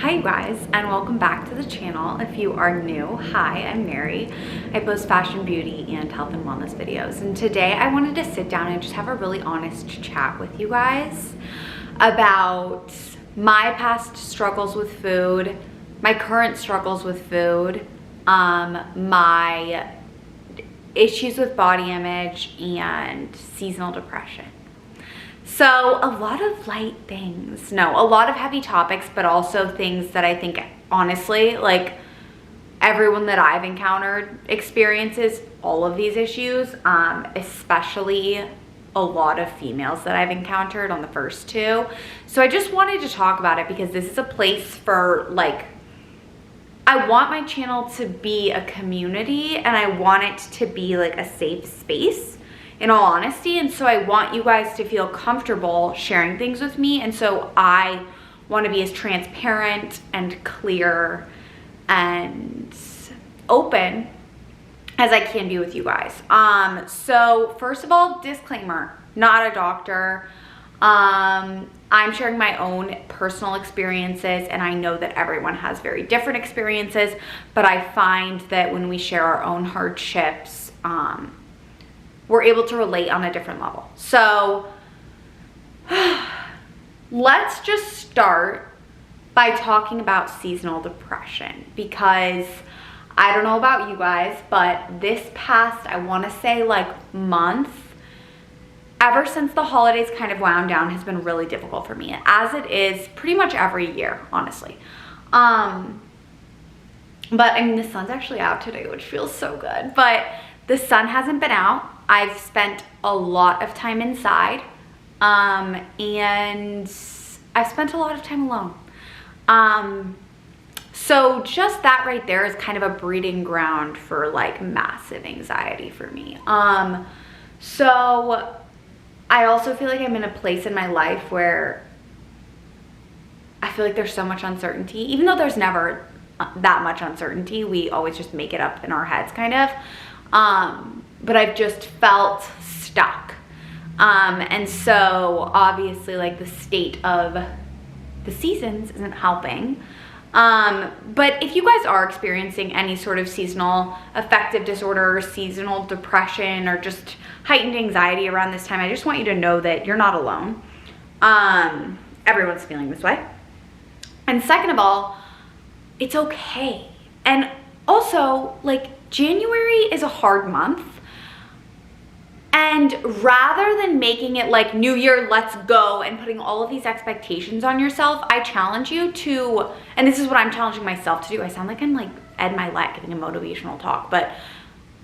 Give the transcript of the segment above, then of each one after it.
Hi you guys, and welcome back to the channel. If you are new, hi, I'm Mary. I post fashion, beauty, and health and wellness videos. And today I wanted to sit down and just have a really honest chat with you guys about my past struggles with food, my current struggles with food, my issues with body image, and seasonal depression. So a lot of light things, no, a lot of heavy topics, but also things that I think, honestly, like everyone that I've encountered experiences all of these issues, especially a lot of females that I've encountered on the first two. So I just wanted to talk about it because this is a place for, like, I want my channel to be a community and I want it to be like a safe space, in all honesty. And so I want you guys to feel comfortable sharing things with me. And so I want to be as transparent and clear and open as I can be with you guys. So first of all, disclaimer, not a doctor. I'm sharing my own personal experiences, and I know that everyone has very different experiences, but I find that when we share our own hardships, we're able to relate on a different level. So let's just start by talking about seasonal depression, because I don't know about you guys, but this past, I want to say like month, ever since the holidays kind of wound down, has been really difficult for me, as it is pretty much every year, honestly. But I mean, the sun's actually out today, which feels so good, but the sun hasn't been out. I've spent a lot of time inside, and I've spent a lot of time alone. So just that right there is kind of a breeding ground for like massive anxiety for me. So I also feel like I'm in a place in my life where I feel like there's so much uncertainty, even though there's never that much uncertainty. We always just make it up in our heads, kind of. But I've just felt stuck. And so obviously, like, the state of the seasons isn't helping. But if you guys are experiencing any sort of seasonal affective disorder, or seasonal depression, or just heightened anxiety around this time, I just want you to know that you're not alone. Everyone's feeling this way. And second of all, it's okay. And also, like, January is a hard month. And rather than making it like New Year, let's go, and putting all of these expectations on yourself, I challenge you to, and this is what I'm challenging myself to do. I sound like I'm like Ed Milet giving a motivational talk, but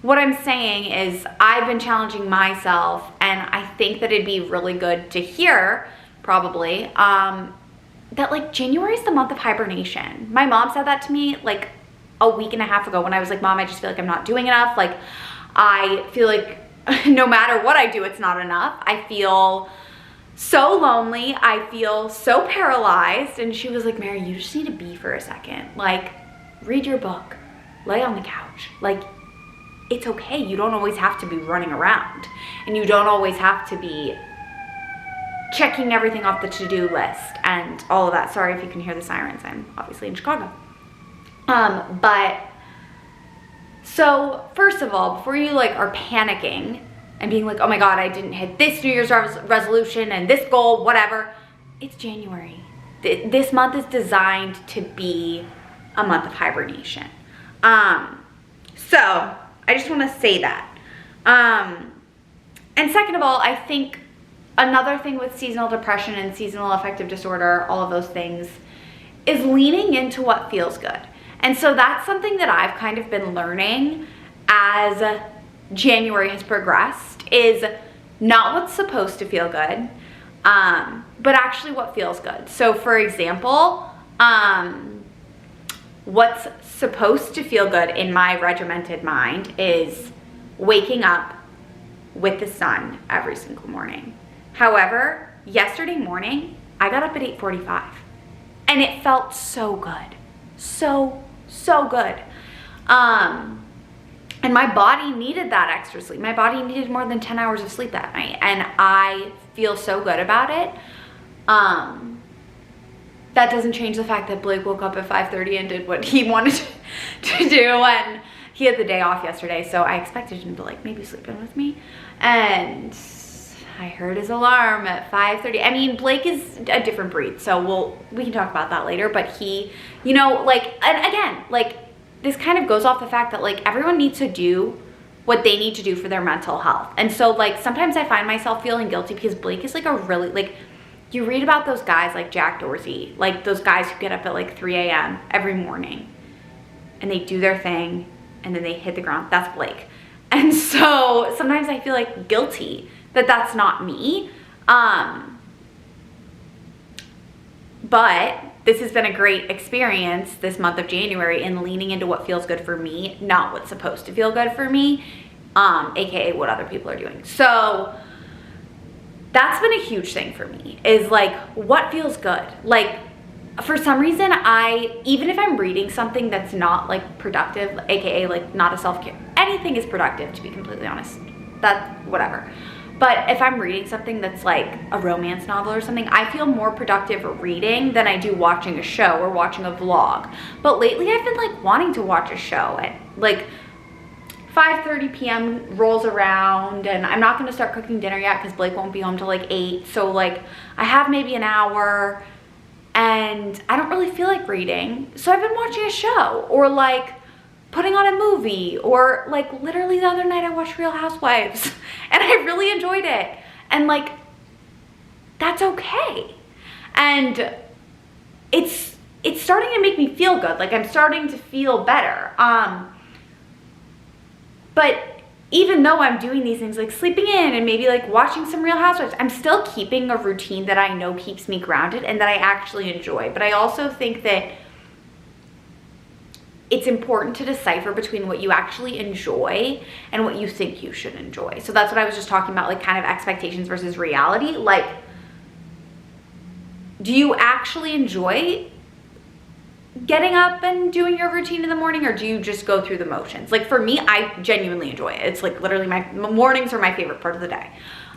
what I'm saying is I've been challenging myself, and I think that it'd be really good to hear, probably, that like January is the month of hibernation. My mom said that to me like a week and a half ago when I was like, Mom, I just feel like I'm not doing enough. Like, I feel like no matter what I do, it's not enough. I feel so lonely. I feel so paralyzed. And she was like, Mary, you just need to be for a second. Like, read your book, lay on the couch. Like, it's okay. You don't always have to be running around, and you don't always have to be checking everything off the to-do list and all of that. Sorry if you can hear the sirens. I'm obviously in Chicago. But so first of all, before you like are panicking and being like, oh my God, I didn't hit this New Year's resolution and this goal, whatever, it's January. This month is designed to be a month of hibernation. So I just want to say that. And second of all, I think another thing with seasonal depression and seasonal affective disorder, all of those things, is leaning into what feels good. And so that's something that I've kind of been learning as January has progressed, is not what's supposed to feel good, but actually what feels good. So for example, what's supposed to feel good in my regimented mind is waking up with the sun every single morning. However, yesterday morning, I got up at 8:45 and it felt so good. So good. And my body needed that extra sleep. My body needed more than 10 hours of sleep that night, and I feel so good about it. that doesn't change the fact that Blake woke up at 5:30 and did what he wanted to do, and he had the day off yesterday, so I expected him to like maybe sleep in with me, and I heard his alarm at 5:30. I mean, Blake is a different breed, so we can talk about that later, but he, you know, like, and again, like, this kind of goes off the fact that like everyone needs to do what they need to do for their mental health. And so like sometimes I find myself feeling guilty because Blake is like a really, like, you read about those guys like Jack Dorsey, like those guys who get up at like 3 a.m. every morning and they do their thing and then they hit the ground. That's Blake. And so sometimes I feel like guilty that that's not me. But this has been a great experience this month of January in leaning into what feels good for me, not what's supposed to feel good for me, aka what other people are doing. So that's been a huge thing for me, is like what feels good. Like for some reason, even if I'm reading something that's not like productive, aka like not a self-care, anything is productive, to be completely honest, that whatever. But if I'm reading something that's like a romance novel or something, I feel more productive reading than I do watching a show or watching a vlog. But lately I've been like wanting to watch a show at like 5:30 p.m. rolls around, and I'm not gonna start cooking dinner yet because Blake won't be home till like 8. So like I have maybe an hour and I don't really feel like reading. So I've been watching a show or like putting on a movie, or like literally the other night I watched Real Housewives and I really enjoyed it, and like that's okay. And it's starting to make me feel good. Like I'm starting to feel better. But even though I'm doing these things like sleeping in and maybe like watching some Real Housewives, I'm still keeping a routine that I know keeps me grounded and that I actually enjoy. But I also think that it's important to decipher between what you actually enjoy and what you think you should enjoy. So that's what I was just talking about, like kind of expectations versus reality. Like, do you actually enjoy getting up and doing your routine in the morning, or do you just go through the motions? Like for me, I genuinely enjoy it. It's like literally my mornings are my favorite part of the day.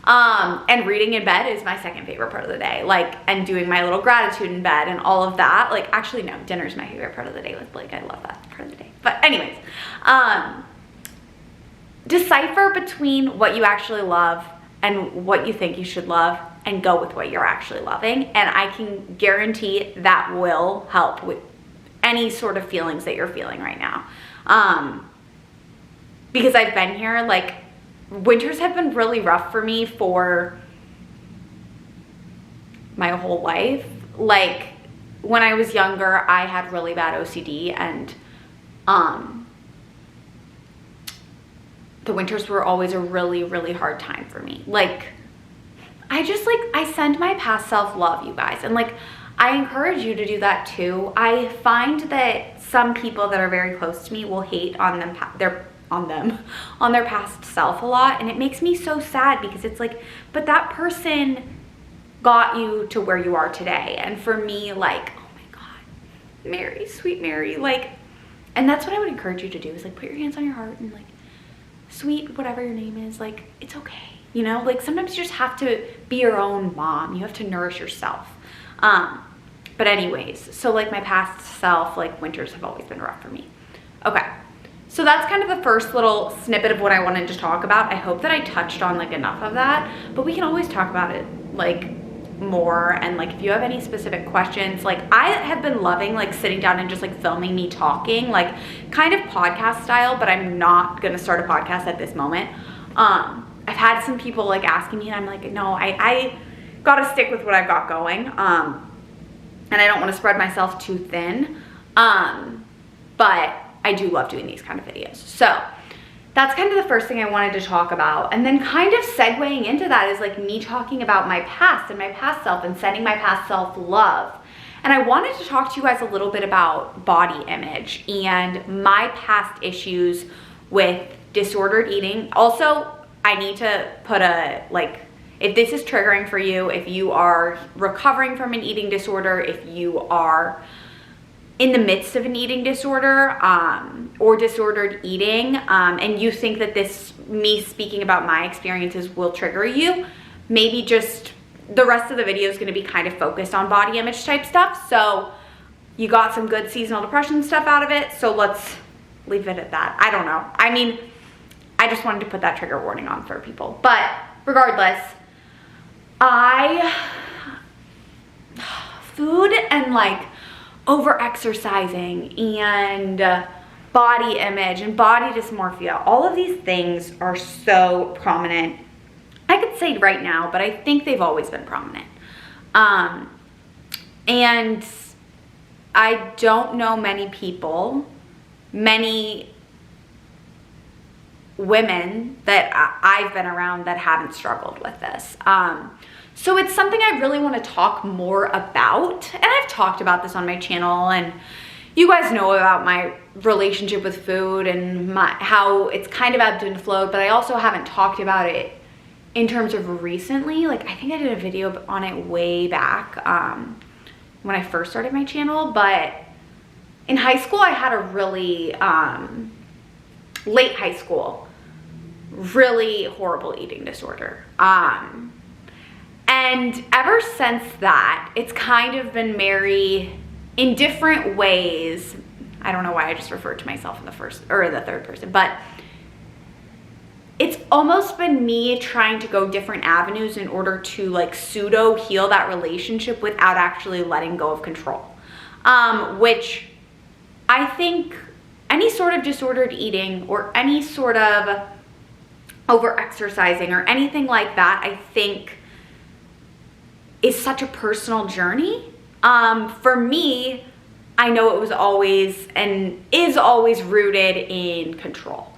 And reading in bed is my second favorite part of the day. Like, and doing my little gratitude in bed and all of that. Like, actually, no, dinner's my favorite part of the day with Blake. I love that part of the day. But anyways, decipher between what you actually love and what you think you should love, and go with what you're actually loving. And I can guarantee that will help with any sort of feelings that you're feeling right now. Because I've been here, like, winters have been really rough for me for my whole life. Like when I was younger, I had really bad OCD, and the winters were always a really, really hard time for me. Like I send my past self love, you guys, and like I encourage you to do that too. I find that some people that are very close to me will hate on their past self a lot, and it makes me so sad because it's like, but that person got you to where you are today. And for me, like, oh my God, Mary, sweet Mary, like, and that's what I would encourage you to do, is like put your hands on your heart and like, sweet whatever your name is, like it's okay, you know, like sometimes you just have to be your own mom. You have to nourish yourself. But anyways, so like my past self, like winters have always been rough for me. Okay. So that's kind of the first little snippet of what I wanted to talk about. I hope that I touched on like enough of that, but we can always talk about it like more. And like if you have any specific questions, like I have been loving like sitting down and just like filming me talking, like kind of podcast style, but I'm not gonna start a podcast at this moment. I've had some people like asking me, and I'm like, no, I gotta stick with what I've got going. And I don't want to spread myself too thin. But I do love doing these kind of videos. So that's kind of the first thing I wanted to talk about. And then kind of segueing into that is like me talking about my past and my past self and sending my past self love. And I wanted to talk to you guys a little bit about body image and my past issues with disordered eating. Also, I need to put if this is triggering for you, if you are recovering from an eating disorder, if you are in the midst of an eating disorder or disordered eating, and you think that me speaking about my experiences will trigger you, maybe just the rest of the video is going to be kind of focused on body image type stuff. So you got some good seasonal depression stuff out of it. So let's leave it at that. I don't know. I mean, I just wanted to put that trigger warning on for people. But regardless, food and like over exercising and body image and body dysmorphia, all of these things are so prominent. I could say right now, but I think they've always been prominent. And I don't know many people, many women that I've been around that haven't struggled with this. So it's something I really want to talk more about. And I've talked about this on my channel, and you guys know about my relationship with food and how it's kind of ebbed and flowed, but I also haven't talked about it in terms of recently. Like, I think I did a video on it way back when I first started my channel, but in high school I had a really, late high school, really horrible eating disorder. And ever since that, it's kind of been Mary in different ways. I don't know why I just referred to myself in the first or the third person, but it's almost been me trying to go different avenues in order to like pseudo heal that relationship without actually letting go of control. Which I think any sort of disordered eating or any sort of over exercising or anything like that, I think is such a personal journey. For me, I know it was always and is always rooted in control.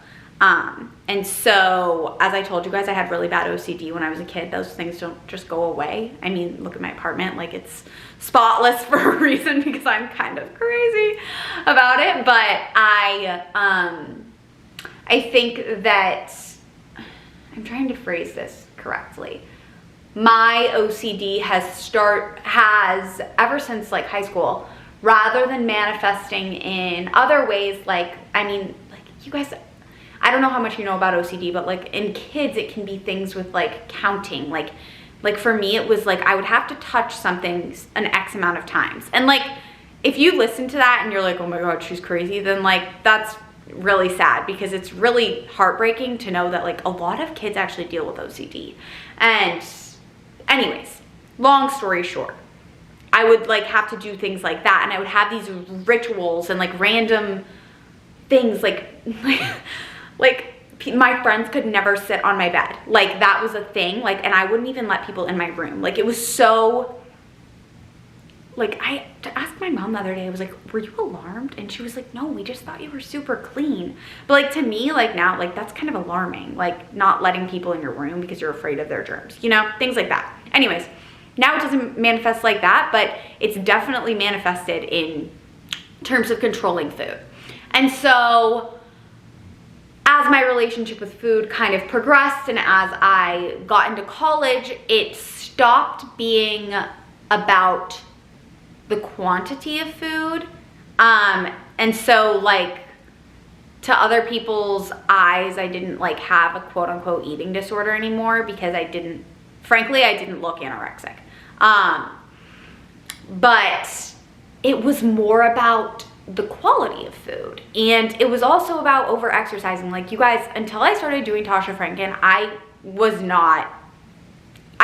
And so, as I told you guys, I had really bad OCD when I was a kid. Those things don't just go away. I mean, look at my apartment, like it's spotless for a reason because I'm kind of crazy about it. But I think that, I'm trying to phrase this correctly. My OCD has ever since like high school, rather than manifesting in other ways, like, I mean, like you guys, I don't know how much you know about OCD, but like in kids, it can be things with like counting. Like for me, it was like I would have to touch something an X amount of times. And like, if you listen to that and you're like, oh my God, she's crazy, then like, that's really sad because it's really heartbreaking to know that like a lot of kids actually deal with OCD. And anyways, long story short, I would like have to do things like that. And I would have these rituals and like random things like my friends could never sit on my bed. Like that was a thing. Like, and I wouldn't even let people in my room. Like it was so, like I asked my mom the other day, I was like, were you alarmed? And she was like, no, we just thought you were super clean. But like to me, like now, like that's kind of alarming. Like not letting people in your room because you're afraid of their germs, you know, things like that. Anyways, now it doesn't manifest like that, but it's definitely manifested in terms of controlling food. And so as my relationship with food kind of progressed and as I got into college, it stopped being about the quantity of food. And so like to other people's eyes, I didn't like have a quote unquote eating disorder anymore because frankly, I didn't look anorexic. But it was more about the quality of food. And it was also about over exercising. Like you guys, until I started doing Tasha Franken, I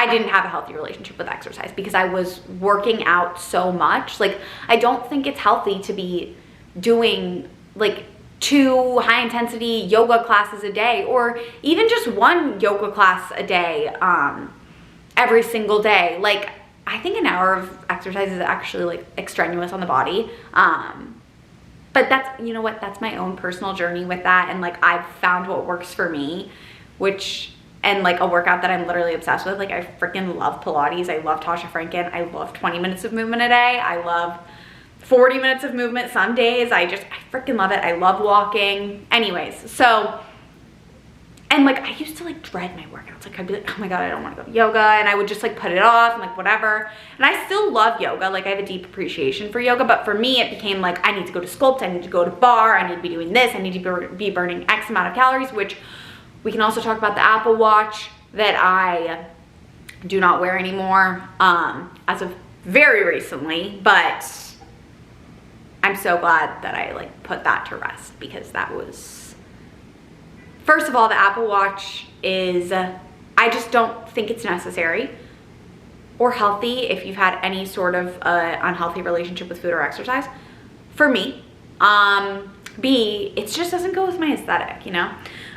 didn't have a healthy relationship with exercise because I was working out so much. Like I don't think it's healthy to be doing like 2 high intensity yoga classes a day or even just 1 yoga class a day every single day. Like I think an hour of exercise is actually like extraneous on the body. But that's, you know what, that's my own personal journey with that. And like, I've found what works for me, and like a workout that I'm literally obsessed with. Like I freaking love Pilates. I love Tasha Franken. I love 20 minutes of movement a day. I love 40 minutes of movement some days. I freaking love it. I love walking. Anyways, so, and like, I used to like dread my workouts. Like I'd be like, oh my God, I don't want to go to yoga. And I would just like put it off and like whatever. And I still love yoga. Like I have a deep appreciation for yoga, but for me, it became like, I need to go to Sculpt. I need to go to bar. I need to be doing this. I need to be burning X amount of calories, which we can also talk about the Apple Watch that I do not wear anymore, as of very recently, but I'm so glad that I like put that to rest, because that was, first of all, the Apple Watch is, I just don't think it's necessary or healthy if you've had any sort of unhealthy relationship with food or exercise, for me. B, it just doesn't go with my aesthetic, you know?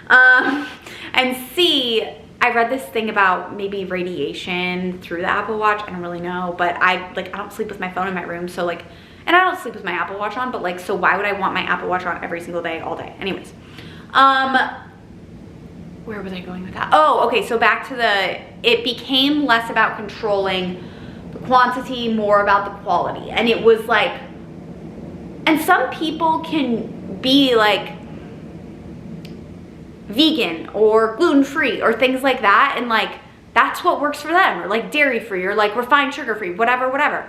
And C, I read this thing about maybe radiation through the Apple Watch. I don't really know, but I don't sleep with my phone in my room, so like, and I don't sleep with my Apple Watch on, but like, so why would I want my Apple Watch on every single day, all day? Anyways, where was I going with that? Oh, okay, so back to it became less about controlling the quantity, more about the quality. And it was like, and some people can be like vegan or gluten-free or things like that, and like, that's what works for them, or like dairy-free or like refined sugar-free, whatever.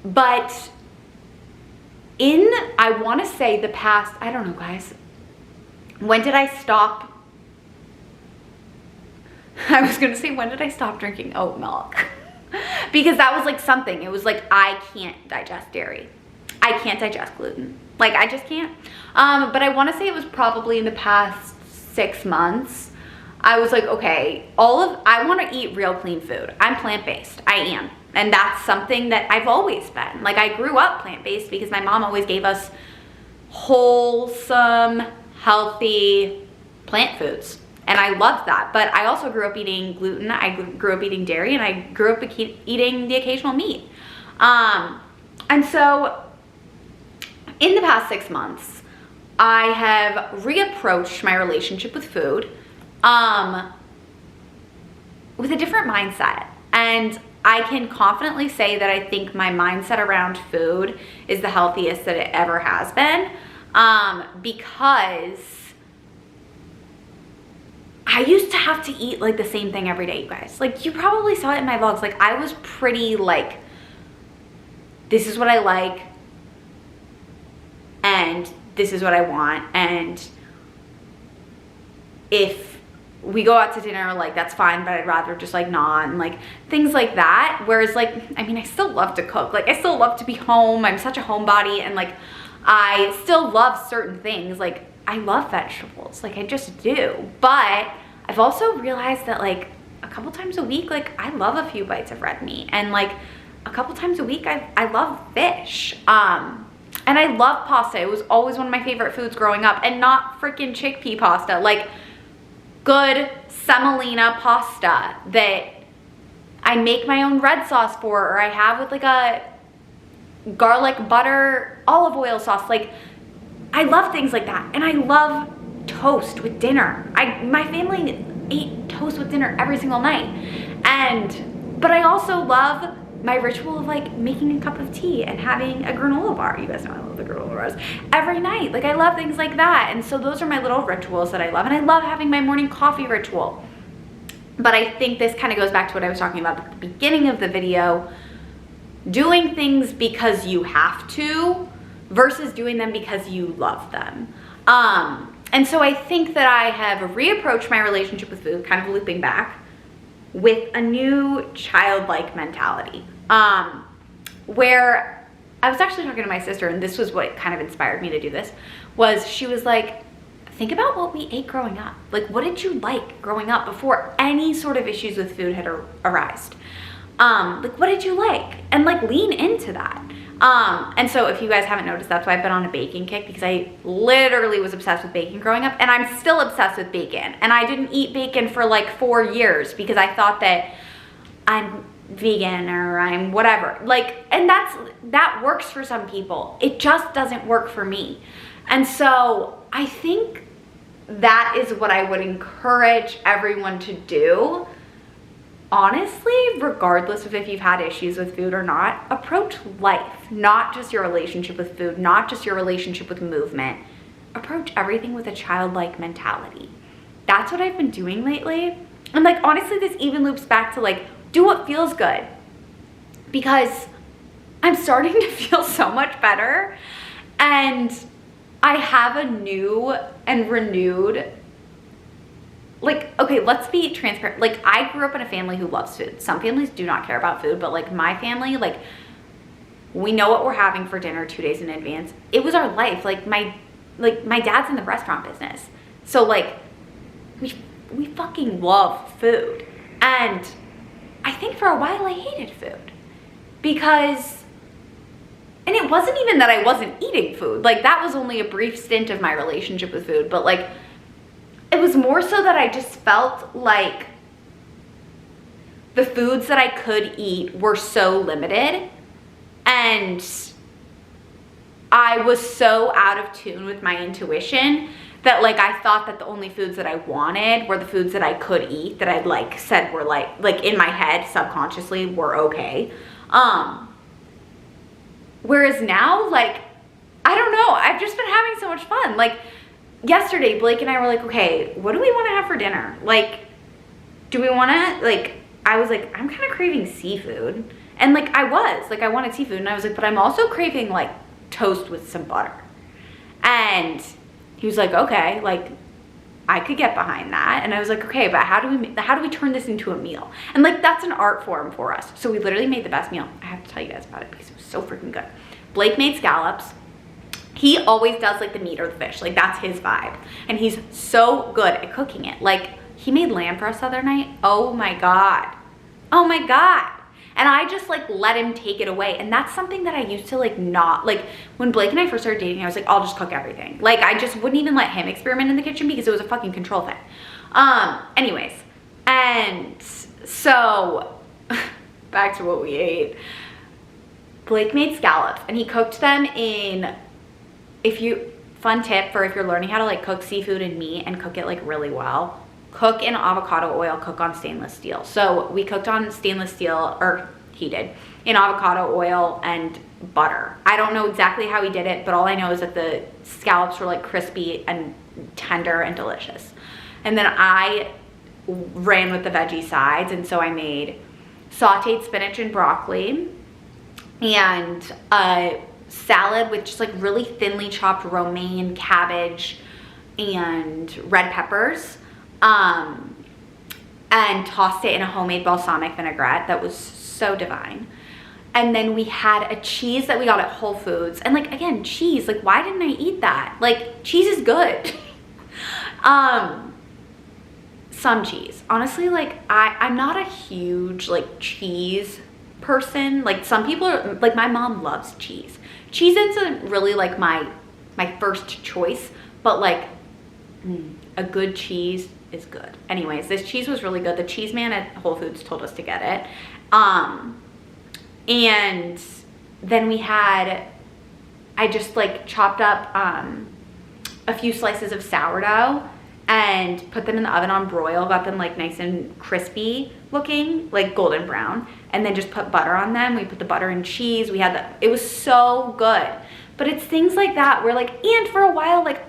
But I wanna say the past, I don't know guys, when did I stop? I was gonna say, when did I stop drinking oat milk? Because that was like something, it was like, I can't digest dairy. I can't digest gluten. Like, I just can't. But I wanna say it was probably in the past 6 months. I was like, okay, I wanna eat real clean food. I'm plant-based, I am. And that's something that I've always been. Like, I grew up plant-based because my mom always gave us wholesome, healthy plant foods. And I loved that. But I also grew up eating gluten, I grew up eating dairy, and I grew up eating the occasional meat. And so in the past 6 months, I have reapproached my relationship with food with a different mindset. And I can confidently say that I think my mindset around food is the healthiest that it ever has been, because I used to have to eat like the same thing every day, you guys. Like, you probably saw it in my vlogs. Like, I was pretty like, this is what I like, and this is what I want, and if we go out to dinner, like, that's fine, but I'd rather just like not, and like things like that. Whereas like, I mean, I still love to cook, like I still love to be home, I'm such a homebody, and like I still love certain things, like I love vegetables, like I just do. But I've also realized that like a couple times a week, like I love a few bites of red meat, and like a couple times a week I love fish, and I love pasta. It was always one of my favorite foods growing up, and not freaking chickpea pasta, like good semolina pasta that I make my own red sauce for, or I have with like a garlic butter olive oil sauce. Like, I love things like that. And I love toast with dinner. My family ate toast with dinner every single night. But I also love my ritual of like making a cup of tea and having a granola bar. You guys know I love the granola bars every night. Like, I love things like that. And so those are my little rituals that I love. And I love having my morning coffee ritual. But I think this kind of goes back to what I was talking about at the beginning of the video. Doing things because you have to versus doing them because you love them. And so I think that I have reapproached my relationship with food, kind of looping back, with a new childlike mentality, where I was actually talking to my sister, and this was what kind of inspired me to do this, was she was like, think about what we ate growing up. Like, what did you like growing up before any sort of issues with food had arisen? Like, what did you like? And like, lean into that. And so if you guys haven't noticed, that's why I've been on a baking kick, because I literally was obsessed with bacon growing up, and I'm still obsessed with bacon. And I didn't eat bacon for like 4 years because I thought that I'm vegan or I'm whatever. Like, and that works for some people. It just doesn't work for me. And so I think that is what I would encourage everyone to do. Honestly, regardless of if you've had issues with food or not, approach life, not just your relationship with food, not just your relationship with movement. Approach everything with a childlike mentality. That's what I've been doing lately. And like, honestly, this even loops back to like, do what feels good, because I'm starting to feel so much better, and I have a new and renewed like, okay, let's be transparent. Like, I grew up in a family who loves food. Some families do not care about food, but like my family, like, we know what we're having for dinner 2 days in advance. It was our life. Like my dad's in the restaurant business. So like we fucking love food. And I think for a while I hated food because, and it wasn't even that I wasn't eating food. Like that was only a brief stint of my relationship with food, but like it was more so that I just felt like the foods that I could eat were so limited, and I was so out of tune with my intuition that like I thought that the only foods that I wanted were the foods that I could eat, that I'd like said were like in my head subconsciously were okay. Whereas now, like, I don't know, I've just been having so much fun. Like yesterday, Blake and I were like, okay, what do we want to have for dinner? Like, do we want to, like, I was like, I'm kind of craving seafood. And like, I wanted seafood, and I was like, but I'm also craving like toast with some butter. And he was like, okay, like I could get behind that. And I was like, okay, but how do we turn this into a meal? And like, that's an art form for us. So we literally made the best meal. I have to tell you guys about it because it was so freaking good. Blake made scallops. He always does like the meat or the fish. Like that's his vibe. And he's so good at cooking it. Like he made lamb for us the other night. Oh my God. Oh my God. And I just like let him take it away. And that's something that I used to like not, like when Blake and I first started dating, I was like, I'll just cook everything. Like I just wouldn't even let him experiment in the kitchen because it was a fucking control thing. Anyways, and so back to what we ate. Blake made scallops and he cooked them in, fun tip for if you're learning how to like cook seafood and meat and cook it like really well, cook in avocado oil, cook on stainless steel. So we cooked on stainless steel, or he did, in avocado oil and butter. I don't know exactly how he did it, but all I know is that the scallops were like crispy and tender and delicious. And then I ran with the veggie sides, and so I made sauteed spinach and broccoli and a salad with just like really thinly chopped romaine, cabbage, and red peppers. And tossed it in a homemade balsamic vinaigrette that was so divine. And then we had a cheese that we got at Whole Foods. And like, again, cheese, like why didn't I eat that? Like cheese is good. Some cheese. Honestly, like I'm not a huge like cheese person. Like some people are, like my mom loves cheese. Cheese isn't really like my first choice, but like a good cheese is good. Anyways, this cheese was really good. The cheese man at Whole Foods told us to get it. And then I just like chopped up a few slices of sourdough and put them in the oven on broil, got them like nice and crispy looking, like golden brown, and then just put butter on them. We put the butter and cheese. It was so good. But it's things like that where like, and for a while, like,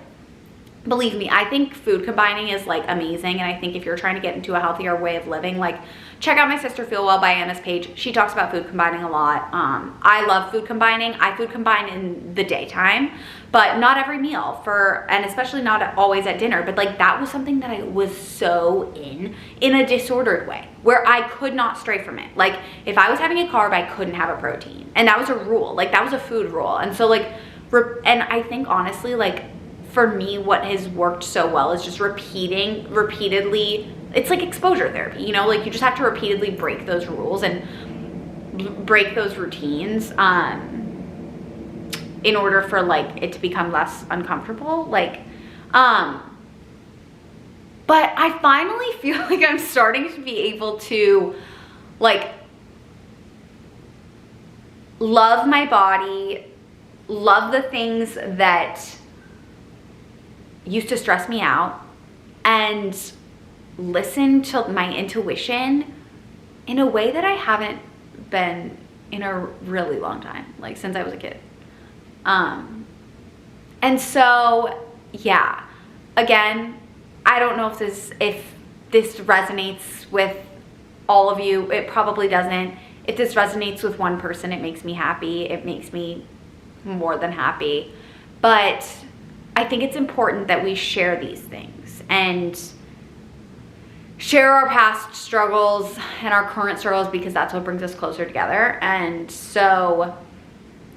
believe me, I think food combining is like amazing. And I think if you're trying to get into a healthier way of living, like check out my sister Feel Well by Anna's page. She talks about food combining a lot. I love food combining. I food combine in the daytime, but not every meal and especially not always at dinner. But like that was something that I was so in a disordered way where I could not stray from it. Like if I was having a carb, I couldn't have a protein. And that was a rule. Like that was a food rule. And so like, and I think honestly, like, for me, what has worked so well is just repeatedly, it's like exposure therapy, you know, like you just have to repeatedly break those rules and break those routines in order for like it to become less uncomfortable. Like, but I finally feel like I'm starting to be able to like love my body, love the things that used to stress me out, and listen to my intuition in a way that I haven't been in a really long time, like since I was a kid. And so, yeah, again, I don't know if this resonates with all of you. It probably doesn't. If this resonates with one person, it makes me happy. It makes me more than happy. But I think it's important that we share these things. And share our past struggles and our current struggles, because that's what brings us closer together. And so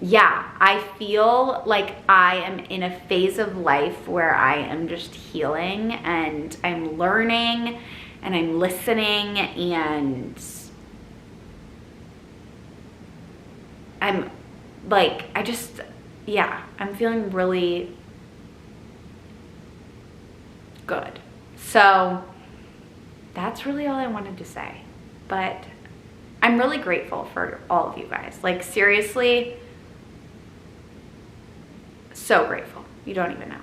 yeah, I feel like I am in a phase of life where I am just healing, and I'm learning and I'm listening, and I'm like, I'm feeling really good. So that's really all I wanted to say. But I'm really grateful for all of you guys. Like, seriously, so grateful. You don't even know.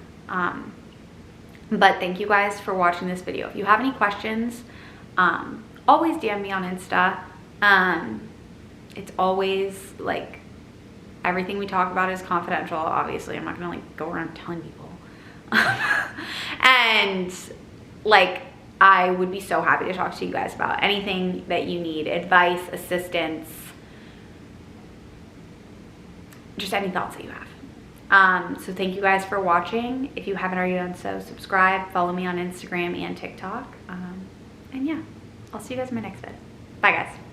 But thank you guys for watching this video. If you have any questions, always DM me on Insta. It's always like, everything we talk about is confidential. Obviously, I'm not gonna like go around telling people. And like, I would be so happy to talk to you guys about anything that you need, advice, assistance, just any thoughts that you have. So thank you guys for watching. If you haven't already done so, subscribe, follow me on Instagram and TikTok. And yeah, I'll see you guys in my next vid. Bye guys.